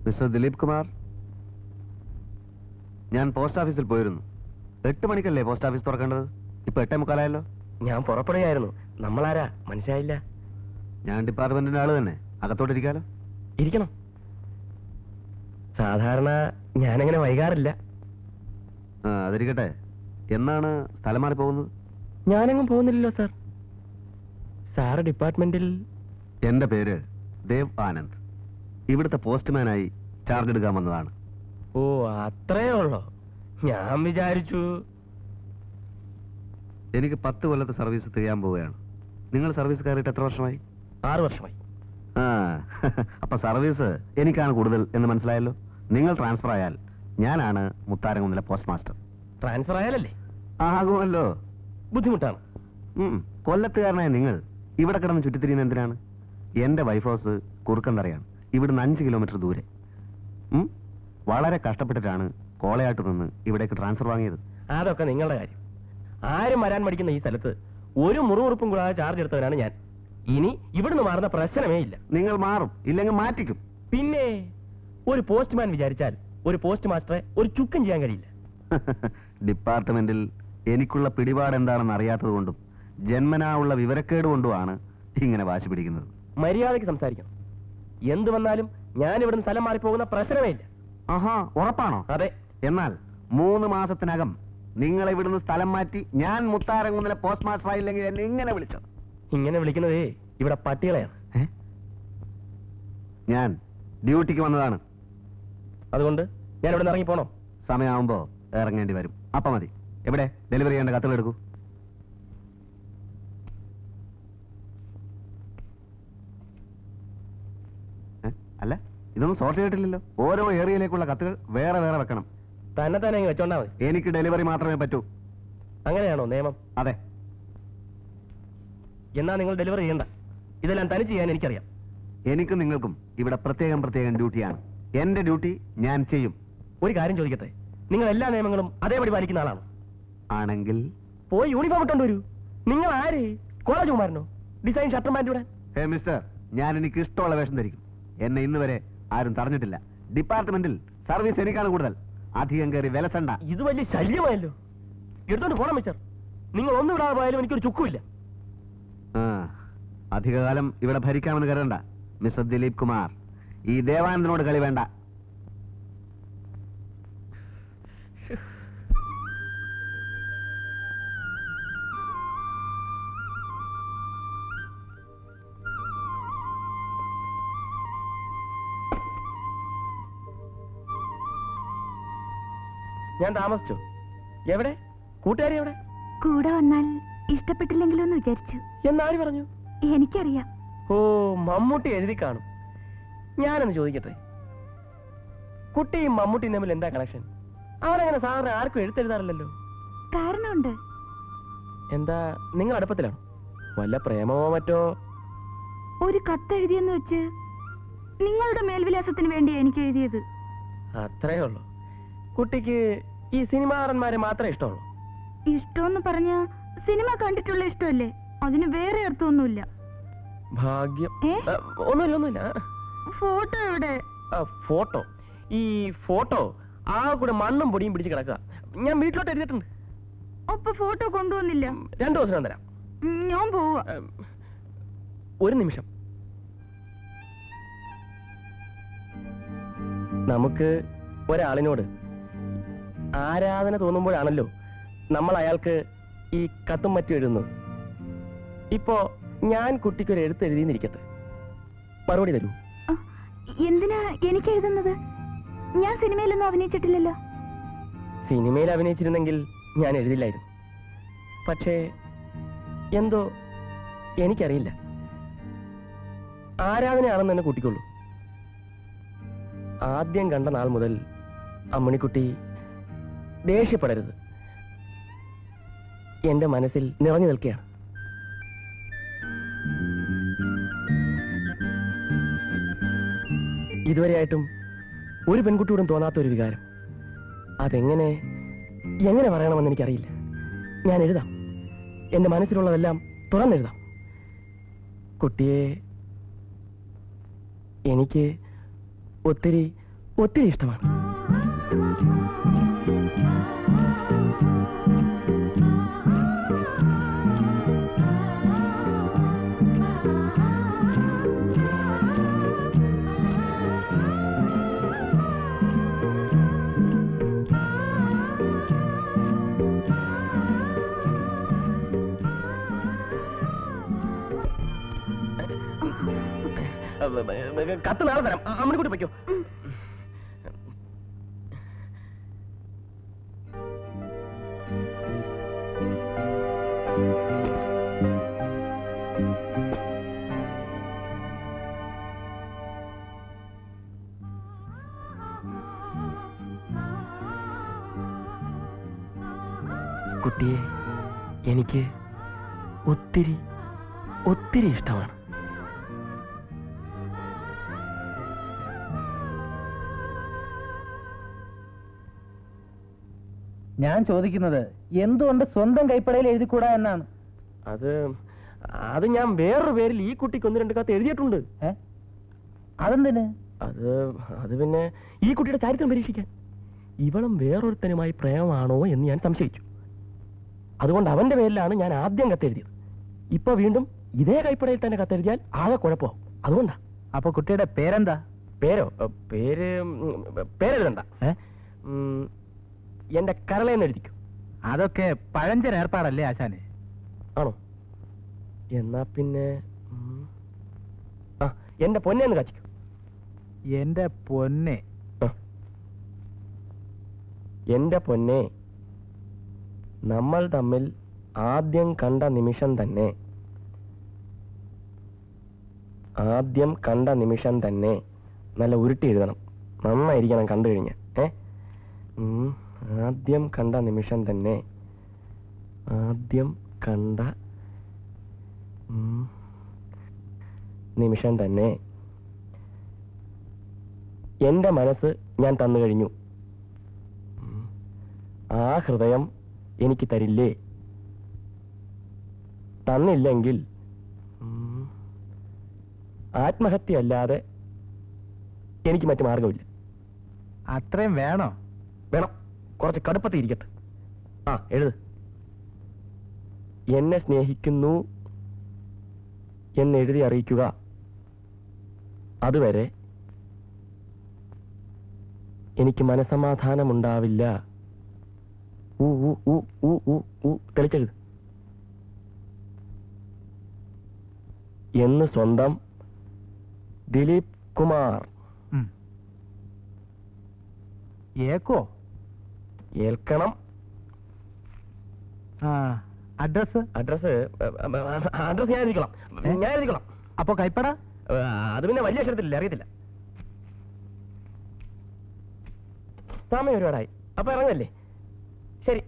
Mister Dileep Kumar, ഞാൻ post ഓഫീസിൽ പോയിരുന്നു. 8 മണിക്കല്ലേ പോസ്റ്റ് ഓഫീസ് തുറക്കേണ്ടത്? ഇപ്പൊ 8:45 ഞാൻ പുറപ്പെടുകയായിരുന്നു. നമ്മളാരാ മനസ്സിലായില്ല. ഞാൻ ഡിപ്പാർട്ട്മെന്റിന്റെ ആള് തന്നെ. അകത്തോട്ടിരിക്കാലോ? ഇരിക്കണം. സാധാരണ ഞാനങ്ങനെ വൈകാറില്ല. അതിരിക്കട്ടെ, എന്നാണ് സ്ഥലം മാറി പോകുന്നത്? ഞാനെങ്ങും പോകുന്നില്ലല്ലോ സാർ. സാറ് ഡിപ്പാർട്ട്മെന്റിൽ? എന്റെ പേര് ദേവ് ആനന്ദ്. ഇവിടുത്തെ പോസ്റ്റ്മാനായി ചാർജ് എടുക്കാൻ വന്നതാണ്. ഓ, അത്രേ ഉള്ളോ? ഞാൻ വിചാരിച്ചു. എനിക്ക് 10 കൊല്ലത്തെ സർവീസ് തികയാൻ പോവുകയാണ്. നിങ്ങൾ സർവീസ് കയറിയിട്ട് എത്ര വർഷമായി? 6 വർഷമായി. അപ്പൊ സർവീസ് എനിക്കാണ് കൂടുതൽ എന്ന് മനസ്സിലായല്ലോ. നിങ്ങൾ ട്രാൻസ്ഫർ ആയാൽ ഞാനാണ് മുത്താരംകുന്നിലെ പോസ്റ്റ് മാസ്റ്റർ. ട്രാൻസ്ഫർ ആയാലല്ലേ? ആകുമല്ലോ. ബുദ്ധിമുട്ടാണ്. കൊല്ലത്തുകാരനായ നിങ്ങൾ ഇവിടെ കിടന്ന് ചുറ്റിത്തിരിയുന്ന എന്തിനാണ്? എന്റെ വൈഫ് ഹൗസ് കുറുക്കന്തറയാണ്. ഇവിടുന്ന് 5 കിലോമീറ്റർ ദൂരെ. വളരെ കഷ്ടപ്പെട്ടിട്ടാണ് കോളയാട്ട് നിന്ന് ഇവിടേക്ക് ട്രാൻസ്ഫർ വാങ്ങിയത്. അതൊക്കെ നിങ്ങളുടെ കാര്യം. ആരും വരാൻ മടിക്കുന്ന ഈ സ്ഥലത്ത് ഒരു മുറിവുറുപ്പും കൂടാതെ ചാർജ് എടുത്തവനാണ് ഞാൻ. ഇനി ഇവിടുന്ന് മാറുന്ന പ്രശ്നമേ ഇല്ല. നിങ്ങൾ മാറും, ഇല്ലെങ്കിൽ മാറ്റിക്കും. പിന്നെ ഒരു പോസ്റ്റ്മാൻ വിചാരിച്ചാൽ ഒരു പോസ്റ്റ് മാസ്റ്ററെ ഒരു ചുക്കും ചെയ്യാൻ കഴിയില്ല. ഡിപ്പാർട്ട്മെന്റിൽ എനിക്കുള്ള പിടിപാട് എന്താണെന്ന് അറിയാത്തത് കൊണ്ടും ജന്മനാ ഉള്ള വിവരക്കേട് കൊണ്ടുമാണ് ഇങ്ങനെ വാശി പിടിക്കുന്നത്. മര്യാദയ്ക്ക് സംസാരിക്കണം. എന്ത് വന്നാലും ഞാൻ ഇവിടുന്ന് സ്ഥലം മാറിപ്പോകുന്ന പ്രശ്നമേ ഇല്ല. ആഹാ, ഉറപ്പാണോ? അതെ. എന്നാൽ 3 മാസത്തിനകം നിങ്ങൾ ഇവിടുന്ന് സ്ഥലം മാറ്റി ഞാൻ മുത്താരംകുന്നിലെ പോസ്റ്റ് മാസ്റ്റർ ആയില്ലെങ്കിൽ എന്നെ ഇങ്ങനെ വിളിച്ചോ? ഇങ്ങനെ വിളിക്കുന്നതേ ഇവിടെ പട്ടികളെയാണ്. ഞാൻ ഡ്യൂട്ടിക്ക് വന്നതാണ്. അതുകൊണ്ട് ഞാൻ ഇവിടെ നിന്ന് ഇറങ്ങി പോണോ? സമയമാകുമ്പോ ഇറങ്ങേണ്ടി വരും. അപ്പൊ മതി. എവിടെ ഡെലിവറി ചെയ്യേണ്ട കത്തുകൾ എടുക്കൂ. അല്ല, ഇതൊന്നും സോർട്ട് ചെയ്തിട്ടില്ലല്ലോ. ഓരോ ഏരിയയിലേക്കുള്ള കത്തുകൾ വേറെ വേറെ വെക്കണം. തന്നെ തന്നെ വെച്ചോണ്ടാ മതി. എനിക്ക് ഡെലിവറി മാത്രമേ പറ്റൂ. അങ്ങനെയാണോ നിയമം? അതെ. എന്നാ നിങ്ങൾ ഡെലിവറി ചെയ്യണ്ട. ഇതെല്ലാം തനിച്ച് ചെയ്യാൻ എനിക്കറിയാം. എനിക്കും നിങ്ങൾക്കും ഇവിടെ പ്രത്യേകം ഡ്യൂട്ടിയാണ്. എന്റെ ഡ്യൂട്ടി ഞാൻ ചെയ്യും. ഒരു കാര്യം ചോദിക്കട്ടെ, നിങ്ങൾ എല്ലാ നിയമങ്ങളും അതേപടി പാലിക്കുന്ന ആളാണോ? ആണെങ്കിൽ പോയി യൂണിഫോം ഇട്ടോണ്ട് വരൂ. നിങ്ങൾ ആര്? കോളേജ് കുമാരനോ? ഡിസൈൻ ഷർട്ടും പാൻറ് ഇവിടെ? ഹേ മിസ്റ്റർ, ഞാൻ എനിക്ക് ഇഷ്ടമുള്ള വേഷം ധരിക്കും. എന്നെ ഇന്ന് വരെ ആരും തടഞ്ഞിട്ടില്ല. ഡിപ്പാർട്ട്മെന്റിൽ സർവീസ് എനിക്കാണ് കൂടുതൽ. അധികം കയറി വിലസണ്ട. ഇത് വലിയ ശല്യമായല്ലോ. എടുത്തോണ്ട് പോണം മിസ്റ്റർ. നിങ്ങൾ ഒന്നും വിടാതെ പോയാലും എനിക്കൊരു ചുക്കുമില്ല. അധികകാലം ഇവിടെ ഭരിക്കാമെന്ന് കരുതണ്ട മിസ്റ്റർ ദിലീപ് കുമാർ. ഈ ദേവാനന്ദനോട് കളി വേണ്ട. ഞാൻ താമസിച്ചു. എവിടെ? കൂട്ടുകാരി എവിടെ? കൂടെ വന്നാൽ ഇഷ്ടപ്പെട്ടില്ലെങ്കിലോ എന്ന് വിചാരിച്ചു. എന്നാര് പറഞ്ഞു? എനിക്കറിയാം. ഓ, മമ്മൂട്ടി എഴുതി കാണും. ഞാനൊന്ന് ചോദിക്കട്ടെ, കുട്ടിയും മമ്മൂട്ടിയും തമ്മിൽ എന്താ കണക്ഷൻ? അവരങ്ങനെ സാറിന് ആർക്കും എഴുത്തെഴുതാറില്ലല്ലോ. കാരണമുണ്ട്. എന്താ, നിങ്ങൾ അടുപ്പത്തിലാണോ? വല്ല പ്രേമമോ മറ്റോ? ഒരു കത്ത് എഴുതിയെന്ന് വെച്ച് നിങ്ങളുടെ മേൽവിലാസത്തിന് വേണ്ടി എനിക്ക് എഴുതിയത്. അത്രേ ഉള്ളൂ. കുട്ടിക്ക് ഈ സിനിമാറന്മാരെ മാത്രമേ ഇഷ്ടമുള്ളൂ? ഇഷ്ടമെന്ന് പറഞ്ഞ സിനിമ കണ്ടിട്ടുള്ള ഇഷ്ടമല്ലേ, അതിന് വേറെ അർത്ഥമൊന്നുമില്ല. ഭാഗ്യം. ഒന്നുമില്ല. ഫോട്ടോ എവിടെ? ഫോട്ടോ? ഈ ഫോട്ടോ ആ കൂടെ മണ്ണും പൊടിയും പിടിച്ച് കിടക്കുക. ഞാൻ വീട്ടിലോട്ട് എഴുതിയിട്ടുണ്ട്. അപ്പൊ ഫോട്ടോ കൊണ്ടുവന്നില്ല? 2 ദിവസം തരാം. ഞാൻ പോവാ. ഒരു നിമിഷം. നമുക്ക് ഒരാളിനോട് ആരാധന തോന്നുമ്പോഴാണല്ലോ നമ്മൾ അയാൾക്ക് ഈ കത്തും മറ്റും എഴുതുന്നത്. ഇപ്പോ ഞാൻ കുട്ടിക്കൊരു എഴുത്ത് എഴുതിയിരിക്കട്ടെ, മറുപടി തരൂ. എന്തിനാ എനിക്ക് എഴുതുന്നത്? ഞാൻ സിനിമയിലൊന്നും അഭിനയിച്ചിട്ടില്ലല്ലോ. സിനിമയിൽ അഭിനയിച്ചിരുന്നെങ്കിൽ ഞാൻ എഴുതില്ലായിരുന്നു. പക്ഷേ എന്തോ എനിക്കറിയില്ല, ആരാധനയാണെന്ന് തന്നെ കൂട്ടിക്കൊള്ളൂ. ആദ്യം കണ്ട നാൾ മുതൽ അമ്മണിക്കുട്ടി ദേഷ്യപ്പെടരുത്, എന്റെ മനസ്സിൽ നിറഞ്ഞു നിൽക്കുകയാണ്. ഇതുവരെയായിട്ടും ഒരു പെൺകുട്ടിയോടും തോന്നാത്തൊരു വികാരം. അതെങ്ങനെ പറയണമെന്ന് എനിക്കറിയില്ല. ഞാൻ എഴുതാം. എന്റെ മനസ്സിലുള്ളതെല്ലാം തുറന്നെഴുതാം. കുട്ടിയെ എനിക്ക് ഒത്തിരി ഒത്തിരി ഇഷ്ടമാണ്. കത്ത് നാളെ തരാം. അമ്മനെ കൂട്ടി വയ്ക്കോ. കുട്ടിയെ എനിക്ക് ഒത്തിരി ഒത്തിരി ഇഷ്ടമാണ്. ഞാൻ ചോദിക്കുന്നത് എന്തുകൊണ്ട് സ്വന്തം കൈപ്പടയിൽ എഴുതിക്കൂടാ എന്നാണ്. അത് ഞാൻ വേറൊരു പേരിൽ ഈ കുട്ടിക്ക് 1-2 കത്ത് എഴുതിയിട്ടുണ്ട്. അതെന്തിന്? അത് പിന്നെ ഈ കുട്ടിയുടെ ചരിത്രം പരീക്ഷിക്കാൻ. ഇവളും വേറൊരുത്തനുമായി പ്രേമമാണോ എന്ന് ഞാൻ സംശയിച്ചു. അതുകൊണ്ട് അവന്റെ പേരിലാണ് ഞാൻ ആദ്യം കത്തെഴുതിയത്. ഇപ്പൊ വീണ്ടും ഇതേ കൈപ്പടയിൽ തന്നെ കത്തെഴുതിയാൽ ആകെ കുഴപ്പമാവും. അതുകൊണ്ടാ. അപ്പൊ കുട്ടിയുടെ പേരെന്താ? പേരെഴുതണ്ട. എന്റെ കരളേന്ന് എഴുതിക്കും. അതൊക്കെ പഴഞ്ചൻ ഏർപ്പാടല്ലേ ആശാനെ? ആണോ? എന്നാ പിന്നെ എന്റെ പൊന്നേന്ന് കാച്ചിക്കും. എന്റെ പൊന്നെ. എന്റെ പൊന്നെ, നമ്മൾ തമ്മിൽ ആദ്യം കണ്ട നിമിഷം തന്നെ നല്ല ഉരുട്ടി എഴുതണം. നന്നായിരിക്കണം കണ്ടു കഴിഞ്ഞ. ആദ്യം കണ്ട നിമിഷം തന്നെ എന്റെ മനസ്സ് ഞാൻ തന്നു കഴിഞ്ഞു. ആ ഹൃദയം എനിക്ക് തരില്ലേ? തന്നില്ലെങ്കിൽ ആത്മഹത്യ അല്ലാതെ എനിക്ക് മറ്റു മാർഗമില്ല. അത്രയും വേണോ? വേണം. കുറച്ച് കടുപ്പത്തിരിക്കട്ടെ. എഴുത്. എന്നെ സ്നേഹിക്കുന്നു എന്നെഴുതി അറിയിക്കുക. അതുവരെ എനിക്ക് മനസമാധാനമുണ്ടാവില്ല. തെളിച്ചെഴുത്. എന്ന് സ്വന്തം ദിലീപ് കുമാർ. ഏക്കോ? ഏൽക്കണം. അഡ്രസ് ഞാൻ എഴുതിക്കണം. അപ്പൊ കൈപ്പട? അത് പിന്നെ വലിയ അക്ഷരത്തിലില്ല, അറിയത്തില്ല. സമയം ഒരുപാടായി. അപ്പൊ ഇറങ്ങല്ലേ? ശരി.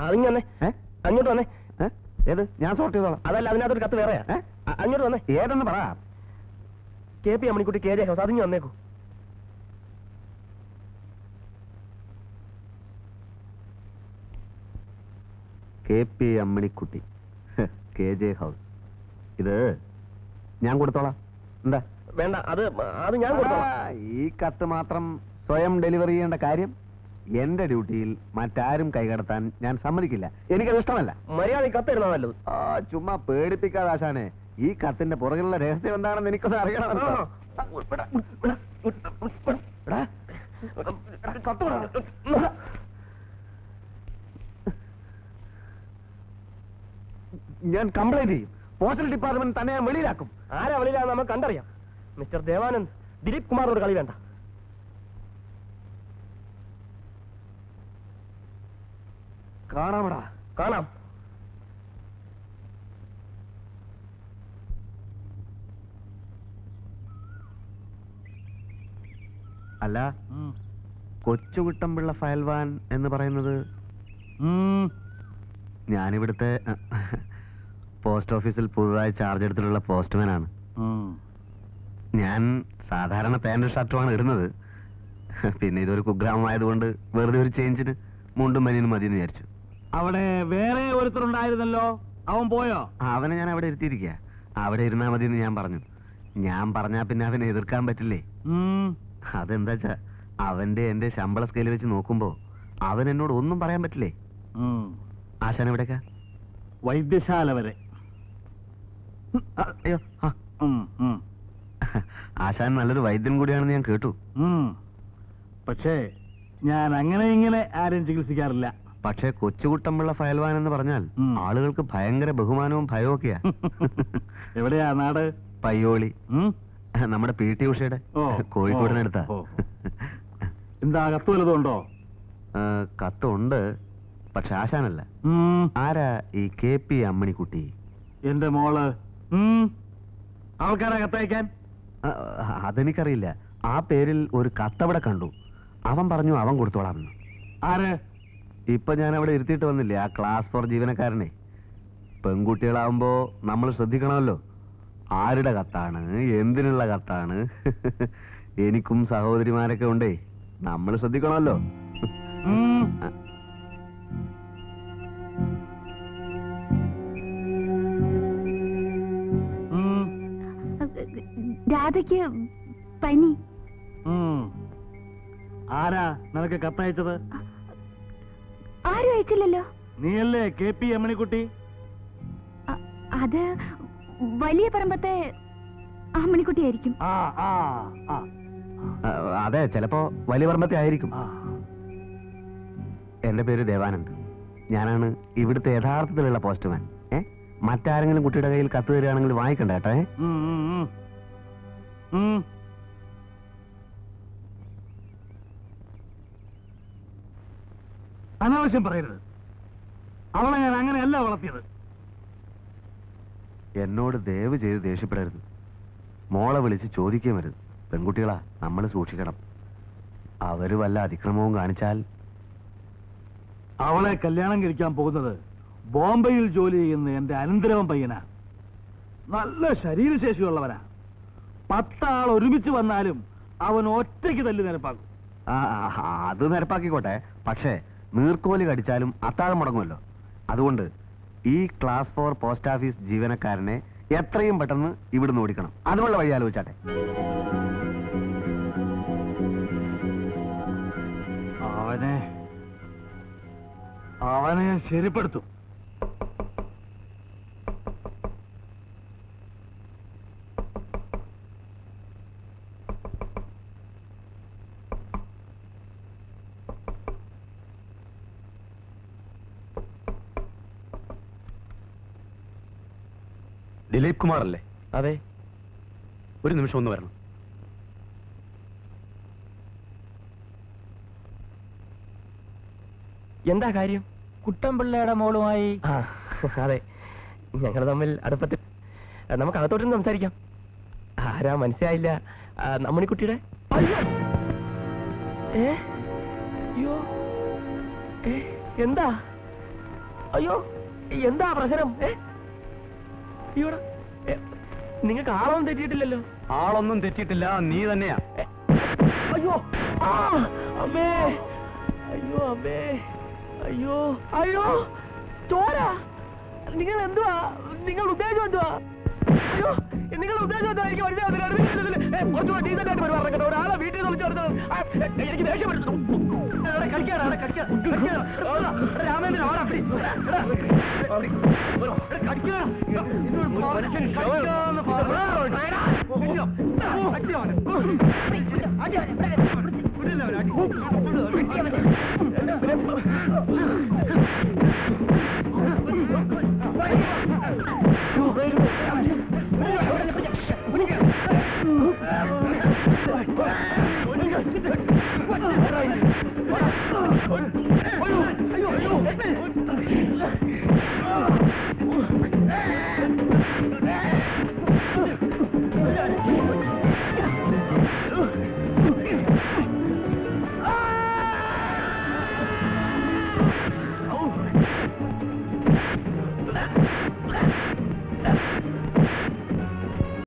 അതിങ്ങനെ അങ്ങോട്ട് വന്നേ. ഏത്? ഞാൻ സോർട്ട് ചെയ്തോളാം. അതല്ല, അതിനകത്തൊരു കത്ത് വേറെയാ. അങ്ങോട്ട് വന്നേ. ഏതെന്ന് പറ. KP Ammanikutty KJ house. അതിങ്ങ് വന്നേക്കൂ. KP Ammanikutty KJ house. ഇത് ഞാൻ കൊടുത്തോളാം. എന്താ? വേണ്ട, അത് ഞാൻ കൊടുത്തോളാം. ഈ കത്ത് മാത്രം സ്വയം ഡെലിവറി ചെയ്യേണ്ട കാര്യം എന്റെ ഡ്യൂട്ടിയിൽ മറ്റാരും കൈകടത്താൻ ഞാൻ സമ്മതിക്കില്ല. എനിക്കത് ഇഷ്ടമല്ല. മര്യാദ കത്തിരുന്നാ നല്ലത്. ചുമ്മാ പേടിപ്പിക്കാതെ ആശാനെ. ഈ കത്തിന്റെ പുറകിലുള്ള രഹസ്യം എന്താണെന്ന് എനിക്കൊന്ന് അറിയണമല്ലോ. ഞാൻ കംപ്ലൈന്റ് ചെയ്യും. പോസ്റ്റൽ ഡിപ്പാർട്ട്മെന്റ് തന്നെ ഞാൻ വെളിയിലാക്കും. ആരാ വെളിയിലാന്ന് നമുക്ക് കണ്ടറിയാം. മിസ്റ്റർ ദേവാനന്ദ്, ദിലീപ് കുമാറിനോട് കളി വേണ്ട. കാണാമടാ. കാണാം. അല്ല, കൊച്ചുകുട്ടമ്പിള്ള ഫയൽവാൻ എന്ന് പറയുന്നത് ഞാനിവിടുത്തെ പോസ്റ്റ് ഓഫീസിൽ പുതുതായി ചാർജ് എടുത്തിട്ടുള്ള പോസ്റ്റ്മാനാണ്. ഞാൻ സാധാരണ പാന്റും ഷർട്ടുമാണ് ഇടുന്നത്. പിന്നെ ഇതൊരു കുഗ്രാമമായതുകൊണ്ട് വെറുതെ ഒരു ചേഞ്ചിന് മുണ്ടും ബനിയനും മതി എന്ന് വിചാരിച്ചു. അവിടെ വേറെ ഒരുത്തരുണ്ടായിരുന്നല്ലോ, അവൻ പോയോ? അവനെ ഞാൻ അവിടെ ഇരുത്തിയിരിക്കുക. അവിടെ ഇരുന്നാ മതി എന്ന് ഞാൻ പറഞ്ഞു. ഞാൻ പറഞ്ഞാ പിന്നെ അവനെ എതിർക്കാൻ പറ്റില്ലേ? അതെന്താ വെച്ചാ അവന്റെ എന്റെ ശമ്പള സ്കെയിൽ വെച്ച് നോക്കുമ്പോ അവൻ എന്നോട് ഒന്നും പറയാൻ പറ്റില്ലേ. ആശാൻ എവിടേക്കാ? വൈദ്യശാല വരെ. അയ്യോ, ആശാൻ നല്ലൊരു വൈദ്യൻ കൂടിയാണെന്ന് ഞാൻ കേട്ടു. പക്ഷേ ഞാൻ അങ്ങനെ ഇങ്ങനെ ആരും ചികിത്സിക്കാറില്ല. പക്ഷേ കൊച്ചുകുട്ടമ്പിള്ള ഫയൽവാൻ എന്ന് പറഞ്ഞാൽ ആളുകൾക്ക് ഭയങ്കര ബഹുമാനവും ഭയവും ഒക്കെയാ. എവിടെയാ നാട്? പയ്യോളി, നമ്മുടെ PT ഉഷയുടെ കോഴിക്കോടിനടുത്താ. എന്താ കത്ത് വല്ലതുണ്ടോ? കത്തുണ്ട്, പക്ഷെ ആശാനല്ല. ആരാ ഈ KP അമ്മണിക്കുട്ടി? എന്റെ മോള്. ആൾക്കാരാ കത്തയക്കാൻ? അതെനിക്കറിയില്ല. ആ പേരിൽ ഒരു കത്തവിടെ കണ്ടു. അവൻ പറഞ്ഞു അവൻ കൊടുത്തോളാമെന്ന്. ആര്? ഇപ്പൊ ഞാൻ അവിടെ ഇരുത്തിയിട്ട് വന്നില്ലേ, ആ ക്ലാസ് 4 ജീവനക്കാരനെ. പെൺകുട്ടികളാവുമ്പോ നമ്മൾ ശ്രദ്ധിക്കണമല്ലോ, ആരുടെ കത്താണ്, എന്തിനുള്ള കത്താണ്. എനിക്കും സഹോദരിമാരൊക്കെ ഉണ്ടേ, നമ്മൾ ശ്രദ്ധിക്കണമല്ലോ. രാധയ്ക്ക് പനി. ആരാ നിനക്ക് കത്തയച്ചത്? ആരും അയച്ചില്ലല്ലോ. നീയല്ലേ KP അമ്മണിക്കുട്ടി? അത് വലിയ പറമ്പത്തെ അമ്മണിക്കുട്ടിയായിരിക്കും. അതെ, ചിലപ്പോ വലിയ പറമ്പത്തെ ആയിരിക്കും. എന്റെ പേര് ദേവാനന്ദ്. ഞാനാണ് ഇവിടുത്തെ യഥാർത്ഥത്തിലുള്ള പോസ്റ്റ്മാൻ. മറ്റാരെങ്കിലും കുട്ടിയുടെ കയ്യിൽ കത്ത് തരികയാണെങ്കിൽ വാങ്ങിക്കണ്ട കേട്ടോ. അനാവശ്യം പറയരുത്. അവളെ ഞാൻ അങ്ങനെയല്ല വളർത്തിയത്. എന്നോട് ദയവ് ചെയ്ത് ദേഷ്യപ്പെടരുത്. മോളെ വിളിച്ച് ചോദിക്കുകയും വരുത്. പെൺകുട്ടികളാ, നമ്മൾ സൂക്ഷിക്കണം. അവര് വല്ല അതിക്രമവും കാണിച്ചാൽ. അവളെ കല്യാണം കഴിക്കാൻ പോകുന്നത് ബോംബെയിൽ ജോലി ചെയ്യുന്ന എന്റെ അനന്തരവൻ പയ്യനാ. നല്ല ശരീരശേഷിയുള്ളവനാ. 10 ആൾ ഒരുമിച്ച് വന്നാലും അവൻ ഒറ്റയ്ക്ക് തല്ലി നിരപ്പാക്കും. അത് നിരപ്പാക്കിക്കോട്ടെ, പക്ഷേ നീർക്കോലി കടിച്ചാലും അത്താഴം മുടങ്ങുമല്ലോ. അതുകൊണ്ട് ഈ ക്ലാസ് 4 പോസ്റ്റ് ഓഫീസ് ജീവനക്കാരനെ എത്രയും പെട്ടെന്ന് ഇവിടുന്ന് ഓടിക്കണം. അതുള്ള വഴി ആലോചിച്ചാട്ടെ. അവനെ ശരിപ്പെടുത്തും. ദിലീപ് കുമാർ അല്ലേ? അതെ. ഒരു നിമിഷം ഒന്ന് വരണം. എന്താ കാര്യം? കുട്ടമ്പിള്ളയുടെ മോളുമായി. അതെ, ഞങ്ങൾ തമ്മിൽ അടുപ്പത്തിൽ. നമുക്ക് അകത്തോട്ടൊന്ന് സംസാരിക്കാം. ആരാ മനസ്സിലായില്ല? അമ്മണിക്കുട്ടിയുടെ. അയ്യോ, എന്താ? അയ്യോ, എന്താ പ്രശ്നം? നിങ്ങൾക്ക് ആളൊന്നും തെറ്റിയിട്ടില്ലല്ലോ. ആളൊന്നും തെറ്റിയിട്ടില്ല, നീ തന്നെയാ. അയ്യോ, അമ്മേ, അയ്യോ അമ്മേ, അയ്യോ അയ്യോ, ചോര. നിങ്ങൾ എന്തുവാ? നിങ്ങൾ ഉദ്ദേശം എന്തുവാ? അയ്യോ, നിങ്ങളുടെ ഉദ്ദേശം എന്താ? എനിക്ക് മനസ്സിലാകുന്നില്ല. ഡീസൻ്റായിട്ട് പെരുമാറണം കേട്ടോ. ഒരാളെ വീട്ടിൽ നിന്ന് വിളിച്ചു വരുന്നത് എനിക്ക് ദേഷ്യം വരുന്നു. കളിക്കാനാണ് രാമേന്ദ്രൻ ആളെ